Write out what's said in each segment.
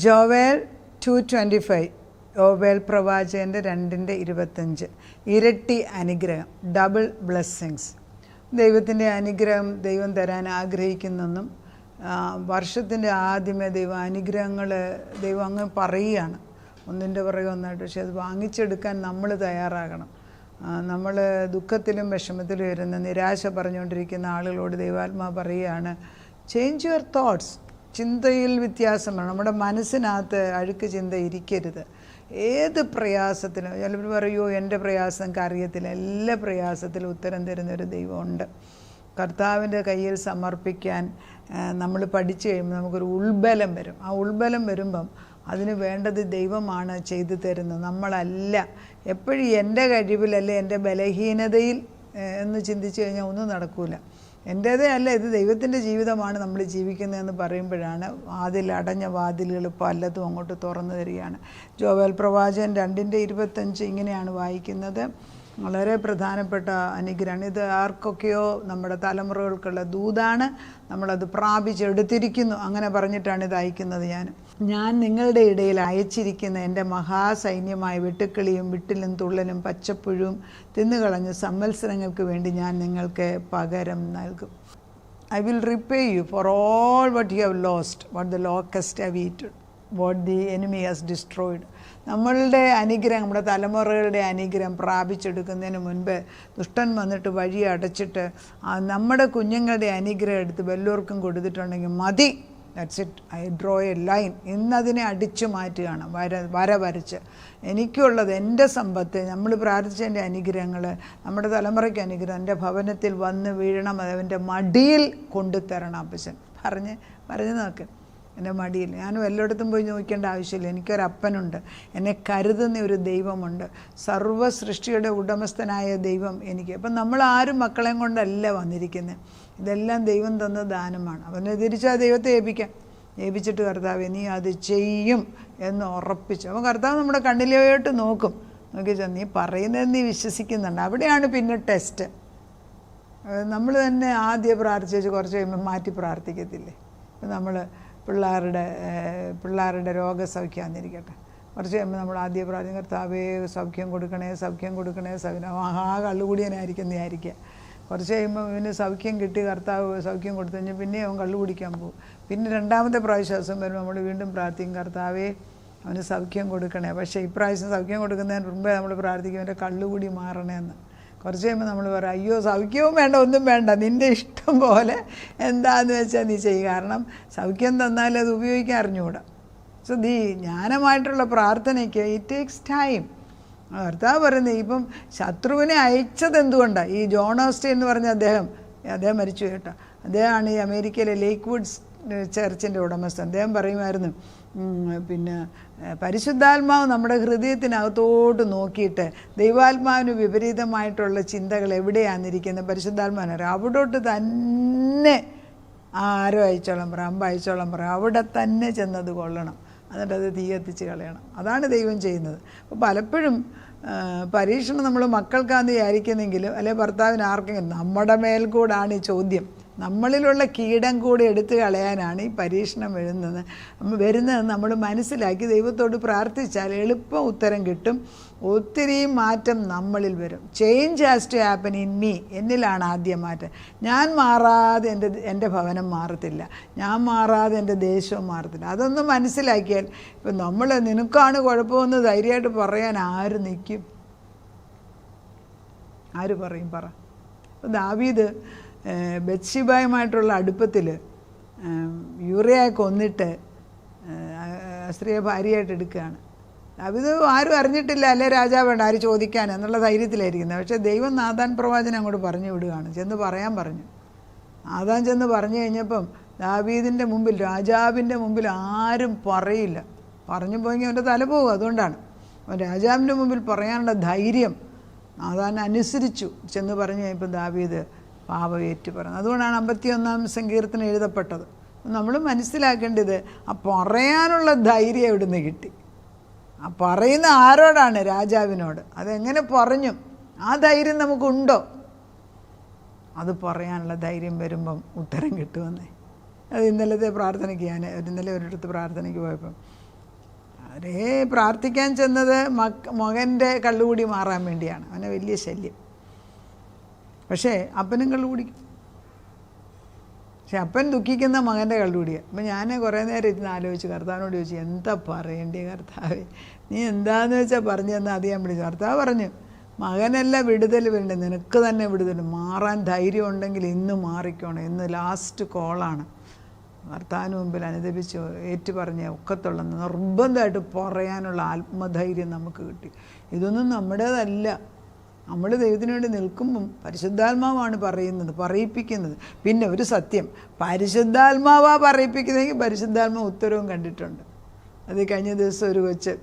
ജോവേൽ 2:25, യോവേൽ പ്രവാചകൻ്റെ 2:25. ഇരട്ടി അനുഗ്രഹം, ഡബിൾ ബ്ലെസ്സിങ്സ്. ദൈവത്തിൻ്റെ അനുഗ്രഹം ദൈവം തരാൻ ആഗ്രഹിക്കുന്നെന്നും വർഷത്തിൻ്റെ ആദ്യമേ ദൈവം അനുഗ്രഹങ്ങൾ ദൈവം അങ്ങ് പറയുകയാണ്, ഒന്നിൻ്റെ പുറകെ ഒന്നായിട്ട്. പക്ഷെ അത് വാങ്ങിച്ചെടുക്കാൻ നമ്മൾ തയ്യാറാകണം. നമ്മൾ ദുഃഖത്തിലും വിഷമത്തിലും ഇരുന്ന് നിരാശ പറഞ്ഞുകൊണ്ടിരിക്കുന്ന ആളുകളോട് ദൈവാത്മാവ് പറയുകയാണ്, ചേഞ്ച് യുവർ തോട്ട്സ്. ചിന്തയിൽ വ്യത്യാസം വേണം. നമ്മുടെ മനസ്സിനകത്ത് അഴുക്ക് ചിന്ത ഇരിക്കരുത്. ഏത് പ്രയാസത്തിലും, ചിലപ്പോൾ പറയുമോ എൻ്റെ പ്രയാസം എനിക്ക് അറിയത്തില്ല, എല്ലാ പ്രയാസത്തിലും ഉത്തരം തരുന്നൊരു ദൈവമുണ്ട്. കർത്താവിൻ്റെ കയ്യിൽ സമർപ്പിക്കാൻ നമ്മൾ പഠിച്ചു കഴിയുമ്പോൾ നമുക്കൊരു ഉൾബലം വരും. ആ ഉൾബലം വരുമ്പം അതിന് വേണ്ടത് ദൈവമാണ് ചെയ്തു തരുന്നത്, നമ്മളല്ല. എപ്പോഴും എൻ്റെ കഴിവിലല്ലേ, എൻ്റെ ബലഹീനതയിൽ എന്ന് ചിന്തിച്ചു കഴിഞ്ഞാൽ ഒന്നും നടക്കില്ല. എൻ്റേതേ അല്ല, ഇത് ദൈവത്തിൻ്റെ ജീവിതമാണ് നമ്മൾ ജീവിക്കുന്നതെന്ന് പറയുമ്പോഴാണ് അടഞ്ഞ വാതിലുകൾ പലതും അങ്ങോട്ട് തുറന്നു തരികയാണ്. ജോവേൽ പ്രവാചകൻ 2:25 ഇങ്ങനെയാണ് വായിക്കുന്നത്. വളരെ പ്രധാനപ്പെട്ട അനുഗ്രഹമാണ് ഇത്. ആർക്കൊക്കെയോ നമ്മുടെ തലമുറകൾക്കുള്ള ദൂതാണ്, നമ്മളത് പ്രാപിച്ചെടുത്തിരിക്കുന്നു. അങ്ങനെ പറഞ്ഞിട്ടാണ് ഇത് അയക്കുന്നത്. ഞാൻ നിങ്ങളുടെ ഇടയിൽ അയച്ചിരിക്കുന്ന എൻ്റെ മഹാസൈന്യമായ വെട്ടുക്കിളിയും വിട്ടിലും തുള്ളനും പച്ചപ്പുഴുവും തിന്നുകളഞ്ഞ സംവത്സരങ്ങൾക്ക് വേണ്ടി ഞാൻ നിങ്ങൾക്ക് പകരം നൽകും. I will repay you for all what you have lost, what the locust have eaten, what the enemy has destroyed. നമ്മളുടെ അനുഗ്രഹം, നമ്മുടെ തലമുറകളുടെ അനുഗ്രഹം പ്രാപിച്ചെടുക്കുന്നതിന് മുൻപ് ദുഷ്ടൻ വന്നിട്ട് വഴി അടച്ചിട്ട് നമ്മുടെ കുഞ്ഞുങ്ങളുടെ അനുഗ്രഹം എടുത്ത് വല്ലവർക്കും കൊടുത്തിട്ടുണ്ടെങ്കിൽ മതി. That's it. I draw a line. ഇന്നതിനെ അടിച്ചു മാറ്റുകയാണ്, വര വരച്ച്. എനിക്കുള്ളത്, എൻ്റെ സമ്പത്ത്, നമ്മൾ പ്രാർത്ഥിച്ചതിൻ്റെ അനുഗ്രഹങ്ങൾ, നമ്മുടെ തലമുറയ്ക്ക് അനുഗ്രഹം എൻ്റെ ഭവനത്തിൽ വന്ന് വീഴണം, അതവൻ്റെ മടിയിൽ കൊണ്ടുതരണം. അപ്പച്ചൻ പറഞ്ഞ് നോക്ക്, എൻ്റെ മടിയിൽ. ഞാൻ എല്ലായിടത്തും പോയി നോക്കേണ്ട ആവശ്യമില്ല. എനിക്കൊരപ്പനുണ്ട്, എന്നെ കരുതുന്ന ഒരു ദൈവമുണ്ട്, സർവ്വ സൃഷ്ടിയുടെ ഉടമസ്ഥനായ ദൈവം എനിക്ക്. അപ്പം നമ്മൾ ആരും മക്കളെയും കൊണ്ടല്ല വന്നിരിക്കുന്നത്, ഇതെല്ലാം ദൈവം തന്ന ദാനമാണ്. അവനെ തിരിച്ചാൽ ദൈവത്തെ ഏൽപ്പിച്ചിട്ട് കർത്താവേ നീ അത് ചെയ്യും എന്ന് ഉറപ്പിച്ചു. അപ്പം കർത്താവ് നമ്മുടെ കണ്ണിലോട്ട് നോക്കിച്ചാൽ നീ പറയുന്നത് നീ വിശ്വസിക്കുന്നുണ്ട്. അവിടെയാണ് പിന്നെ ടെസ്റ്റ്. നമ്മൾ തന്നെ ആദ്യം പ്രാർത്ഥിച്ച് കുറച്ച് കഴിയുമ്പോൾ മാറ്റി പ്രാർത്ഥിക്കത്തില്ലേ? നമ്മൾ പിള്ളേരുടെ രോഗസൗഖ്യം എന്നിരിക്കട്ടെ, കുറച്ച് കഴിയുമ്പോൾ നമ്മൾ ആദ്യം പ്രാർത്ഥിക്കും, കർത്താവേ സൗഖ്യം കൊടുക്കണേ, സൗഖ്യം കൊടുക്കണേ, കള്ളുകൂടിയനായിരിക്കും നീയായിരിക്കുക. കുറച്ച് കഴിയുമ്പോൾ ഇവന് സൗഖ്യം കിട്ടി, കർത്താവ് സൗഖ്യം കൊടുത്തു കഴിഞ്ഞാൽ പിന്നെ അവൻ കള്ളു കുടിക്കാൻ പോകും. പിന്നെ രണ്ടാമത്തെ പ്രാവശ്യം വരുമ്പോൾ നമ്മൾ വീണ്ടും പ്രാർത്ഥിക്കും, കർത്താവേ അവന് സൗഖ്യം കൊടുക്കണേ. പക്ഷേ ഇപ്രാവശ്യം സൗഖ്യം കൊടുക്കുന്നതിന് മുമ്പേ നമ്മൾ പ്രാർത്ഥിക്കും അവൻ്റെ കള്ളുകൂടി മാറണേന്ന്. കുറച്ച് കഴിയുമ്പോൾ നമ്മൾ പറയാം, അയ്യോ സൗഖ്യവും വേണ്ട, ഒന്നും വേണ്ട, നിൻ്റെ ഇഷ്ടം പോലെ എന്താണെന്ന് വെച്ചാൽ നീ ചെയ്യും. കാരണം സൗഖ്യം തന്നാൽ അത് ഉപയോഗിക്കാൻ അറിഞ്ഞുകൂടാ. സോ ജ്ഞാനമായിട്ടുള്ള പ്രാർത്ഥനയ്ക്ക് ഇറ്റ് ടേക്സ് ടൈം. കർത്താവ് പറയുന്നത് ഇപ്പം ശത്രുവിനെ അയച്ചത് എന്തുകൊണ്ടാണ്? ഈ ജോൺ ഓസ്റ്റീൻ എന്ന് പറഞ്ഞ അദ്ദേഹം മരിച്ചു കേട്ടോ. അദ്ദേഹമാണ് ഈ അമേരിക്കയിലെ ലേക്ക് വുഡ്സ് ചർച്ചിൻ്റെ ഉടമസ്ഥൻ. അദ്ദേഹം പറയുമായിരുന്നു, പിന്നെ പരിശുദ്ധാത്മാവ് നമ്മുടെ ഹൃദയത്തിനകത്തോട്ട് നോക്കിയിട്ട് ദൈവാത്മാവിന് വിപരീതമായിട്ടുള്ള ചിന്തകൾ എവിടെയാണെന്നിരിക്കുന്നത് പരിശുദ്ധാത്മാവിനറിയാം. അവിടോട്ട് തന്നെ ആരോ അയച്ചോളം പറ, അമ്പ അയച്ചോളം പറ, അവിടെ തന്നെ ചെന്നത് കൊള്ളണം, എന്നിട്ട് അത് തീ കത്തിച്ച് കളയണം. അതാണ് ദൈവം ചെയ്യുന്നത്. അപ്പോൾ പലപ്പോഴും പരീക്ഷണം നമ്മൾ മക്കൾക്കാന്ന് വിചാരിക്കുന്നെങ്കിലും അല്ലെ ഭർത്താവിന് ആർക്കെങ്കിലും നമ്മുടെ മേൽ കൂടാണ് ഈ ചോദ്യം. നമ്മളിലുള്ള കീടം കൂടി എടുത്തു കളയാനാണ് ഈ പരീക്ഷണം വരുന്നത് നമ്മൾ മനസ്സിലാക്കി ദൈവത്തോട് പ്രാർത്ഥിച്ചാൽ എളുപ്പം ഉത്തരം കിട്ടും. ഒത്തിരി മാറ്റം നമ്മളിൽ വരും. Change has to happen in me. എന്നിലാണ് ആദ്യം മാറ്റം. ഞാൻ മാറാതെ എൻ്റെ ഭവനം മാറത്തില്ല, ഞാൻ മാറാതെ എൻ്റെ ദേശവും മാറത്തില്ല. അതൊന്ന് മനസ്സിലാക്കിയാൽ ഇപ്പം നമ്മൾ നിനക്കാണ് കുഴപ്പമെന്ന് ധൈര്യമായിട്ട് പറയാൻ ആര് നിൽക്കും? ആര് പറയും? പറ. ഇപ്പം ദാവീദ് ബത്ശിബായുമായിട്ടുള്ള അടുപ്പത്തിൽ യൂറിയയെ കൊന്നിട്ട് സ്ത്രീയെ ഭാര്യയായിട്ട് എടുക്കുകയാണ്. അത് ആരും അറിഞ്ഞിട്ടില്ല, അല്ലേ രാജാവ് വേണ്ട ആര് ചോദിക്കാൻ എന്നുള്ള ധൈര്യത്തിലായിരിക്കുന്നത്. പക്ഷേ ദൈവം നാഥാൻ പ്രവാചകനെ അങ്ങോട്ട് പറഞ്ഞു വിടുകയാണ്, ചെന്ന് പറയാൻ പറഞ്ഞു. നാഥാൻ ചെന്ന് പറഞ്ഞു കഴിഞ്ഞപ്പം ദാവീദിൻ്റെ മുമ്പിൽ, രാജാവിൻ്റെ മുമ്പിൽ ആരും പറയില്ല. പറഞ്ഞു പോയെങ്കിൽ അവൻ്റെ തല പോകും. അതുകൊണ്ടാണ് അവൻ രാജാവിൻ്റെ മുമ്പിൽ പറയാനുള്ള ധൈര്യം നാഥാൻ അനുസരിച്ചു. ചെന്ന് പറഞ്ഞു കഴിഞ്ഞപ്പോൾ ദാവീദ് പാപം ഏറ്റു പറഞ്ഞു. അതുകൊണ്ടാണ് 51-ാം സങ്കീർത്തനം എഴുതപ്പെട്ടത്. നമ്മൾ മനസ്സിലാക്കേണ്ടത് ആ പറയാനുള്ള ധൈര്യം എവിടുന്ന് കിട്ടി? ആ പറയുന്ന ആരോടാണ്? രാജാവിനോട്. അതെങ്ങനെ പറഞ്ഞു? ആ ധൈര്യം നമുക്കുണ്ടോ? അത് പറയാനുള്ള ധൈര്യം വരുമ്പം ഉത്തരം കിട്ടുമെന്നേ. അത് ഇന്നലത്തെ പ്രാർത്ഥനയ്ക്ക് ഇന്നലെ ഒരിടത്ത് പ്രാർത്ഥനയ്ക്ക് പോയപ്പം അവരെ പ്രാർത്ഥിക്കാൻ ചെന്നത് മകൻ്റെ കള്ളുകൂടി മാറാൻ വേണ്ടിയാണ്. അവനെ വലിയ ശല്യം. പക്ഷേ അപ്പനും കള്ളുകൂടിക്കും. പക്ഷെ അപ്പൻ ദുഃഖിക്കുന്ന മകൻ്റെ കള്ളുകൂടിയാണ്. അപ്പം ഞാൻ കുറേ നേരം ഇരുന്ന് ആലോചിച്ച് കർത്താവിനോട് ചോദിച്ചു, എന്താ പറയേണ്ടേ കർത്താവേ, നീ എന്താണെന്ന് വെച്ചാൽ പറഞ്ഞു തന്നാൽ അത് ഞാൻ വിളിച്ചു. കർത്താവ് പറഞ്ഞു, മകനല്ല വിടുതൽ വേണ്ടേ, നിനക്ക് തന്നെ വിടുതൽ. മാറാൻ ധൈര്യം ഉണ്ടെങ്കിൽ ഇന്ന് മാറിക്കോണം. ഇന്ന് ലാസ്റ്റ് കോളാണ്. കർത്താവിന് മുമ്പിൽ അനുദപിച്ച് ഏറ്റു പറഞ്ഞ ഒക്കത്തുള്ള നിർബന്ധമായിട്ട് പറയാനുള്ള ആത്മധൈര്യം നമുക്ക് കിട്ടി. ഇതൊന്നും നമ്മുടേതല്ല. നമ്മൾ ദൈവത്തിന് വേണ്ടി നിൽക്കുമ്പം പരിശുദ്ധാത്മാവാണ് പറയിപ്പിക്കുന്നത്. പിന്നെ ഒരു സത്യം, പരിശുദ്ധാത്മാവാ പറയിപ്പിക്കുന്നതെങ്കിൽ പരിശുദ്ധാത്മാവ് ഉത്തരവും കണ്ടിട്ടുണ്ട്. അത് കഴിഞ്ഞ ദിവസം ഒരു കൊച്ച്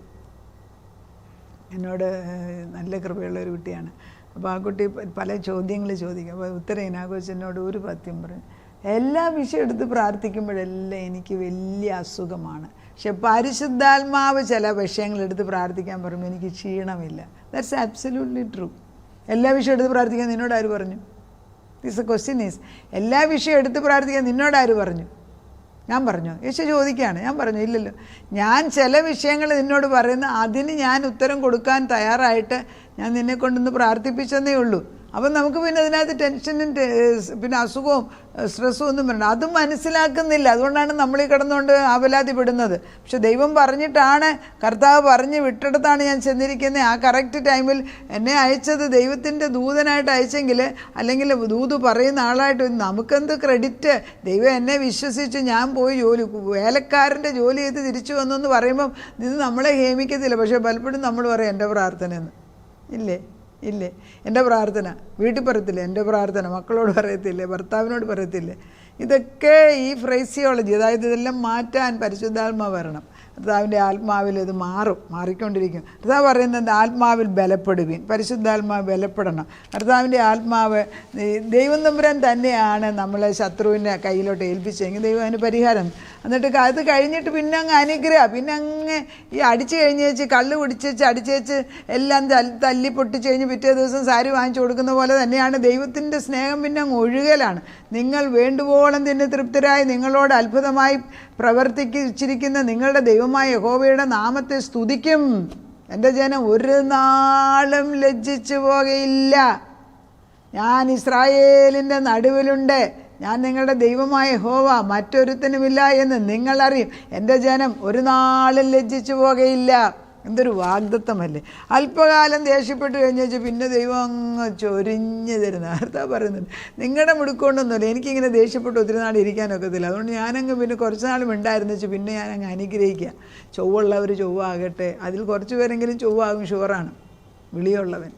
എന്നോട്, നല്ല കൃപയുള്ള ഒരു കുട്ടിയാണ്. അപ്പോൾ ആ കുട്ടി പല ചോദ്യങ്ങൾ ചോദിക്കും. അപ്പോൾ ഉത്തരം ആ കൊച്ചെന്നോട് ഒരു പത്യം പറഞ്ഞു, എല്ലാ വിഷയം എടുത്ത് പ്രാർത്ഥിക്കുമ്പോഴെല്ലാം എനിക്ക് വലിയ അസുഖമാണ്, പക്ഷെ പരിശുദ്ധാത്മാവ് ചില വിഷയങ്ങളെടുത്ത് പ്രാർത്ഥിക്കാൻ പറയുമ്പോൾ എനിക്ക് ക്ഷീണമില്ല. That's absolutely true. എല്ലാ വിഷയം എടുത്ത് പ്രാർത്ഥിക്കാൻ നിന്നോട് ആര് പറഞ്ഞു? ദിസ് എ ക്വസ്റ്റ്യൻ ഈസ്, എല്ലാ വിഷയം എടുത്ത് പ്രാർത്ഥിക്കാൻ നിന്നോട് ആര് പറഞ്ഞു? ഞാൻ പറഞ്ഞോ? യേശു ചോദിക്കുകയാണ്. ഞാൻ പറഞ്ഞു, ഇല്ലല്ലോ. ഞാൻ ചില വിഷയങ്ങൾ നിന്നോട് പറയുന്ന അതിന് ഞാൻ ഉത്തരം കൊടുക്കാൻ തയ്യാറായിട്ട് ഞാൻ നിന്നെ കൊണ്ടൊന്ന് പ്രാർത്ഥിപ്പിച്ചെന്നേ ഉള്ളൂ. അപ്പം നമുക്ക് പിന്നെ അതിനകത്ത് ടെൻഷനും പിന്നെ അസുഖവും സ്ട്രെസ്സും ഒന്നും വരണ്ട. അതും മനസ്സിലാക്കുന്നില്ല. അതുകൊണ്ടാണ് നമ്മൾ ഈ കിടന്നുകൊണ്ട് ആവലാതിപ്പെടുന്നത്. പക്ഷെ ദൈവം പറഞ്ഞിട്ടാണ്, കർത്താവ് പറഞ്ഞ് വിട്ടിടത്താണ് ഞാൻ ചെന്നിരിക്കുന്നത്. ആ കറക്റ്റ് ടൈമിൽ എന്നെ അയച്ചത് ദൈവത്തിൻ്റെ ദൂതനായിട്ട് അയച്ചെങ്കിൽ, അല്ലെങ്കിൽ ദൂത് പറയുന്ന ആളായിട്ട് നമുക്കെന്ത് ക്രെഡിറ്റ്. ദൈവം എന്നെ വിശ്വസിച്ച് ഞാൻ പോയി വേലക്കാരൻ്റെ ജോലി ചെയ്ത് തിരിച്ചു വന്നെന്ന് പറയുമ്പം ഇത് നമ്മളെ ഹേമിക്കത്തില്ല. പക്ഷേ പലപ്പോഴും നമ്മൾ പറയും എൻ്റെ പ്രാർത്ഥനയെന്ന്. ഇല്ലേ എൻ്റെ പ്രാർത്ഥന വീട്ടിൽ പറയത്തില്ലേ, എൻ്റെ പ്രാർത്ഥന മക്കളോട് പറയത്തില്ലേ, ഭർത്താവിനോട് പറയത്തില്ലേ. ഇതൊക്കെ ഈ ഫ്രേസിയോളജി, അതായത് ഇതെല്ലാം മാറ്റാൻ പരിശുദ്ധാത്മാവ് വരണം. കർത്താവിൻ്റെ ആത്മാവിൽ ഇത് മാറിക്കൊണ്ടിരിക്കും. കർത്താവ് പറയുന്നത് ആത്മാവിൽ ബലപ്പെടുവീൻ. പരിശുദ്ധാത്മാവ് ബലപ്പെടണം. കർത്താവിൻ്റെ ആത്മാവ്, ദൈവം തമ്പുരാൻ തന്നെയാണ് നമ്മളെ ശത്രുവിൻ്റെ കയ്യിലോട്ട് ഏൽപ്പിച്ചെങ്കിൽ ദൈവം അതിന് പരിഹാരം. എന്നിട്ട് അത് കഴിഞ്ഞിട്ട് പിന്നെ അങ്ങ് അനുഗ്രഹം. പിന്നെ അങ്ങ് ഈ അടിച്ചു കഴിഞ്ഞ് വെച്ച് കള്ള് അടിച്ചേച്ച് എല്ലാം തല്ലി പൊട്ടിച്ച് കഴിഞ്ഞ് പിറ്റേ ദിവസം സാരി വാങ്ങിച്ചു കൊടുക്കുന്ന പോലെ തന്നെയാണ് ദൈവത്തിൻ്റെ സ്നേഹം. പിന്നെ അങ്ങ് ഒഴുകലാണ്. നിങ്ങൾ വേണ്ടുവോളം തിന്ന് തൃപ്തരായി നിങ്ങളോട് അത്ഭുതമായി പ്രവർത്തിച്ചിരിക്കുന്ന നിങ്ങളുടെ ദൈവമായ യഹോവയുടെ നാമത്തെ സ്തുതിക്കും. എൻ്റെ ജനം ഒരു നാളും ലജ്ജിച്ചു പോകുകയില്ല. ഞാൻ ഇസ്രായേലിൻ്റെ നടുവിലുണ്ട്. ഞാൻ നിങ്ങളുടെ ദൈവമായ യഹോവ, മറ്റൊരുത്തനുമില്ല എന്ന് നിങ്ങളറിയും. എൻ്റെ ജനം ഒരു നാളും ലജ്ജിച്ചു പോകുകയില്ല. എന്തൊരു വാഗ്ദത്തമല്ലേ. അല്പകാലം ദേഷ്യപ്പെട്ട് കഴിഞ്ഞ് വെച്ചാൽ പിന്നെ ദൈവം അങ്ങ് ചൊരിഞ്ഞ് തരുന്ന. കർത്താവ് പറയുന്നുണ്ട്, നിങ്ങളുടെ മുടുക്കൊണ്ടൊന്നുമില്ല, എനിക്കിങ്ങനെ ദേഷ്യപ്പെട്ട് ഒത്തിരി നാൾ ഇരിക്കാനൊക്കത്തില്ല. അതുകൊണ്ട് ഞാനങ്ങ് പിന്നെ കുറച്ച് നാൾ മിണ്ടായിരുന്നു വെച്ച് പിന്നെ ഞാനങ്ങ് അനുഗ്രഹിക്കുക. ചൊവ്വുള്ളവർ ചൊവ്വ ആകട്ടെ. അതിൽ കുറച്ച് പേരെങ്കിലും ചൊവ്വ ആകും, ഷുവറാണ്, വിളിയുള്ളവൻ.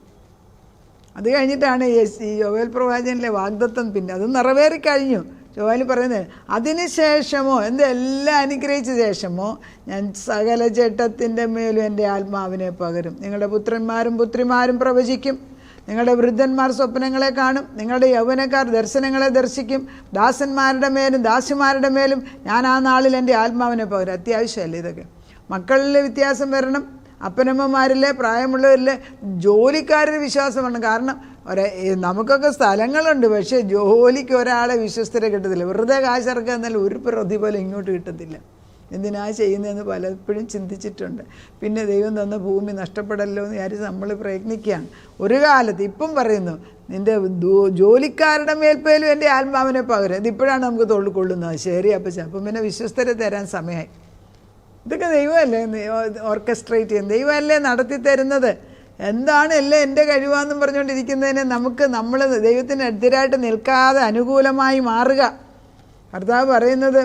അത് കഴിഞ്ഞിട്ടാണ് ഈ യോവേൽ പ്രവാചകനിലെ വാഗ്ദത്തം. പിന്നെ അത് നിറവേറിക്കഴിഞ്ഞു. യോവേൽ പറയുന്നത്, അതിനുശേഷമോ എന്തെല്ലാം അനുഗ്രഹിച്ച ശേഷമോ ഞാൻ സകല ചേട്ടത്തിൻ്റെ മേലും എൻ്റെ ആത്മാവിനെ പകരും. നിങ്ങളുടെ പുത്രന്മാരും പുത്രിമാരും പ്രവചിക്കും, നിങ്ങളുടെ വൃദ്ധന്മാർ സ്വപ്നങ്ങളെ കാണും, നിങ്ങളുടെ യൗവനക്കാർ ദർശനങ്ങളെ ദർശിക്കും. ദാസന്മാരുടെ മേലും ദാസിമാരുടെ മേലും ഞാൻ ആ നാളിൽ എൻ്റെ ആത്മാവിനെ പകരും. അത്യാവശ്യമല്ലേ ഇതൊക്കെ? മക്കളിൽ വ്യത്യാസം വരണം. അപ്പനമ്മമാരിലെ, പ്രായമുള്ളവരിലെ, ജോലിക്കാരുടെ വിശ്വാസം വേണം. കാരണം നമുക്കൊക്കെ സ്ഥലങ്ങളുണ്ട്, പക്ഷേ ജോലിക്ക് ഒരാളെ വിശ്വസ്തരെ കിട്ടത്തില്ല. വെറുതെ കാശിറക്കുക എന്നാൽ ഒരു പ്രതിഫലം ഇങ്ങോട്ട് കിട്ടത്തില്ല. എന്തിനാ ചെയ്യുന്നതെന്ന് പലപ്പോഴും ചിന്തിച്ചിട്ടുണ്ട്. പിന്നെ ദൈവം തന്ന ഭൂമി നഷ്ടപ്പെടല്ലോ എന്ന് വിചാരിച്ച് നമ്മൾ പ്രയത്നിക്കുകയാണ്. ഒരു കാലത്ത് ഇപ്പം പറയുന്നു, നിൻ്റെ ജോലിക്കാരുടെ മേൽപ്പേലും എൻ്റെ ആത്മാവിനെ പകരം. ഇതിപ്പോഴാണ് നമുക്ക് തൊള്ളിക്കൊള്ളുന്നത്. ശരി അപ്പം പിന്നെ വിശ്വസ്തരെ തരാൻ സമയമായി. ഇതൊക്കെ ദൈവമല്ലേ ഓർക്കസ്ട്രേറ്റ് ചെയ്യുന്നത്, ദൈവമല്ലേ നടത്തി തരുന്നത്. എന്താണ് എല്ലാം എൻ്റെ കഴിവാന്നും പറഞ്ഞുകൊണ്ടിരിക്കുന്നതിന് നമ്മൾ ദൈവത്തിന് എതിരായിട്ട് നിൽക്കാതെ അനുകൂലമായി മാറുക. കർത്താവ് പറയുന്നത്,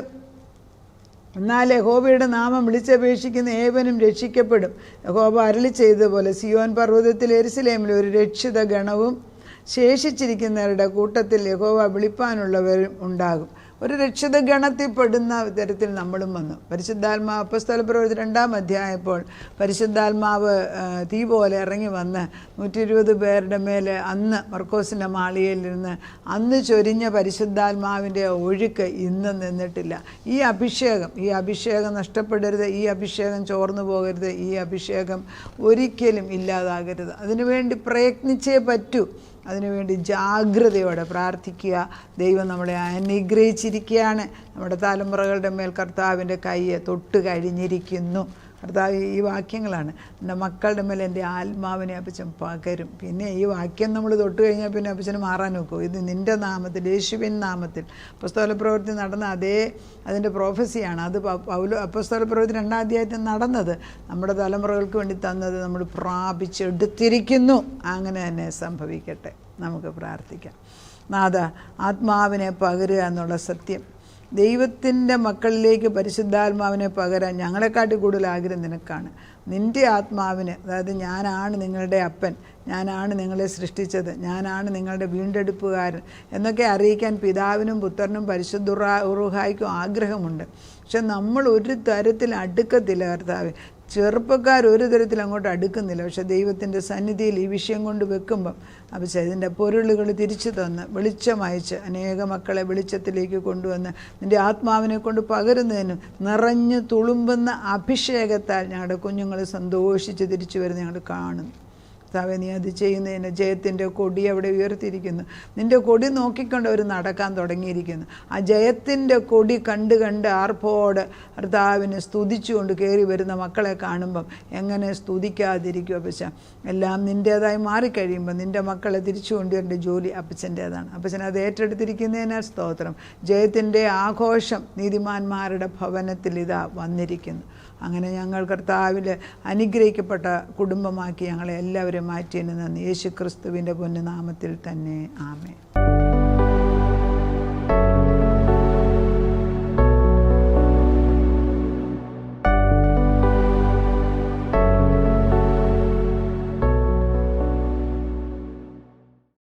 എന്നാൽ യഹോവയുടെ നാമം വിളിച്ചപേക്ഷിക്കുന്ന ഏവനും രക്ഷിക്കപ്പെടും. യഹോവ അരുളി ചെയ്തതുപോലെ സിയോൻ പർവ്വതത്തിൽ യെരൂശലേമിൽ ഒരു രക്ഷിത ഗണവും ശേഷിച്ചിരിക്കുന്നവരുടെ കൂട്ടത്തിൽ യഹോവ വിളിപ്പാനുള്ളവരും ഉണ്ടാകും. ഒരു രക്ഷിത ഗണത്തിൽപ്പെടുന്ന തരത്തിൽ നമ്മളും വന്നു. പരിശുദ്ധാത്മാവ് അപ്പോസ്തലപ്രവൃത്തി 2-ാം അധ്യായപ്പോൾ പരിശുദ്ധാത്മാവ് തീ പോലെ ഇറങ്ങി വന്ന് 120 പേരുടെ മേൽ അന്ന് മർക്കോസിൻ്റെ മാളികയിലിരുന്ന് അന്ന് ചൊരിഞ്ഞ പരിശുദ്ധാത്മാവിൻ്റെ ഒഴുക്ക് ഇന്ന് നിന്നിട്ടില്ല. ഈ അഭിഷേകം നഷ്ടപ്പെടരുത്. ഈ അഭിഷേകം ചോർന്നു പോകരുത്. ഈ അഭിഷേകം ഒരിക്കലും ഇല്ലാതാകരുത്. അതിനുവേണ്ടി പ്രയത്നിച്ചേ പറ്റൂ. അതിനുവേണ്ടി ജാഗ്രതയോടെ പ്രാർത്ഥിക്കുക. ദൈവം നമ്മളെ അനുഗ്രഹിച്ചിരിക്കുകയാണ്. നമ്മുടെ തലമുറകളുടെ മേൽ കർത്താവിൻ്റെ കൈ തൊട്ട് കഴിഞ്ഞിരിക്കുന്നു. കർത്താവ് ഈ വാക്യങ്ങളാണ്, എൻ്റെ മക്കളുടെ മേലെ എൻ്റെ ആത്മാവിനെ അപ്പച്ചൻ പകരും. പിന്നെ ഈ വാക്യം നമ്മൾ തൊട്ട് കഴിഞ്ഞാൽ പിന്നെ അപ്പച്ചന് മാറാൻ നോക്കുമോ? ഇത് നിൻ്റെ നാമത്തിൽ, യേശുവിൻ നാമത്തിൽ. അപ്പോസ്തല പ്രവൃത്തി നടന്ന അതിൻ്റെ പ്രോഫസിയാണ്. അത് അപ്പോസ്തല പ്രവൃത്തി 2-ാം അധ്യായത്തിൽ നടന്നത്, നമ്മുടെ തലമുറകൾക്ക് വേണ്ടി തന്നത് നമ്മൾ പ്രാപിച്ചെടുത്തിരിക്കുന്നു. അങ്ങനെ തന്നെ സംഭവിക്കട്ടെ. നമുക്ക് പ്രാർത്ഥിക്കാം. നാഥ, ആത്മാവിനെ പകരുക എന്നുള്ള സത്യം, ദൈവത്തിൻ്റെ മക്കളിലേക്ക് പരിശുദ്ധാത്മാവിനെ പകരാൻ ഞങ്ങളെക്കാട്ടി കൂടുതൽ ആഗ്രഹം നിനക്കാണ്. നിൻ്റെ ആത്മാവിന്, അതായത് ഞാനാണ് നിങ്ങളുടെ അപ്പൻ, ഞാനാണ് നിങ്ങളെ സൃഷ്ടിച്ചത്, ഞാനാണ് നിങ്ങളുടെ വീണ്ടെടുപ്പുകാരൻ എന്നൊക്കെ അറിയിക്കാൻ പിതാവിനും പുത്രനും പരിശുദ്ധ റൂഹായ്ക്കും ആഗ്രഹമുണ്ട്. പക്ഷെ നമ്മൾ ഒരു തരത്തിൽ അടുക്കത്തില്ല കർത്താവേ. ചെറുപ്പക്കാർ ഒരു തരത്തിൽ അങ്ങോട്ട് അടുക്കുന്നില്ല. പക്ഷെ ദൈവത്തിൻ്റെ സന്നിധിയിൽ ഈ വിഷയം കൊണ്ട് വെക്കുമ്പം അപ്പോൾ ഇതിൻ്റെ പൊരുളുകൾ തിരിച്ചു തന്ന് വെളിച്ചമയച്ച് അനേക മക്കളെ വെളിച്ചത്തിലേക്ക് കൊണ്ടുവന്ന് നിൻ്റെ ആത്മാവിനെ കൊണ്ട് പകരുന്നതിനും നിറഞ്ഞു തുളുമ്പുന്ന അഭിഷേകത്താൽ ഞങ്ങളുടെ കുഞ്ഞുങ്ങൾ സന്തോഷിച്ച് തിരിച്ചു വരുന്ന ഞങ്ങൾ കാണുന്നു. കർത്താവേ, നീ അത് ചെയ്യുന്നതിന് ജയത്തിൻ്റെ കൊടി അവിടെ ഉയർത്തിയിരിക്കുന്നു. നിൻ്റെ കൊടി നോക്കിക്കൊണ്ട് അവർ നടക്കാൻ തുടങ്ങിയിരിക്കുന്നു. ആ ജയത്തിൻ്റെ കൊടി കണ്ട് ആർപ്പോടെ കർത്താവിനെ സ്തുതിച്ചുകൊണ്ട് കയറി വരുന്ന മക്കളെ കാണുമ്പം എങ്ങനെ സ്തുതിക്കാതിരിക്കും അപ്പച്ച? എല്ലാം നിൻ്റേതായി മാറിക്കഴിയുമ്പോൾ നിൻ്റെ മക്കളെ തിരിച്ചു കൊണ്ടുവരേണ്ട ജോലി അപ്പച്ചൻ്റേതാണ്. അപ്പച്ചൻ അത് ഏറ്റെടുത്തിരിക്കുന്നതിനാൽ സ്തോത്രം. ജയത്തിൻ്റെ ആഘോഷം നീതിമാന്മാരുടെ ഭവനത്തിൽ ഇതാ വന്നിരിക്കുന്നു. അങ്ങനെ ഞങ്ങൾ കർത്താവിൽ അനുഗ്രഹിക്കപ്പെട്ട കുടുംബമാക്കി ഞങ്ങളെ എല്ലാവരും മാറ്റിയതിന് നന്ദി. യേശു ക്രിസ്തുവിൻ്റെ പൊന്നുനാമത്തിൽ തന്നെ ആമേൻ.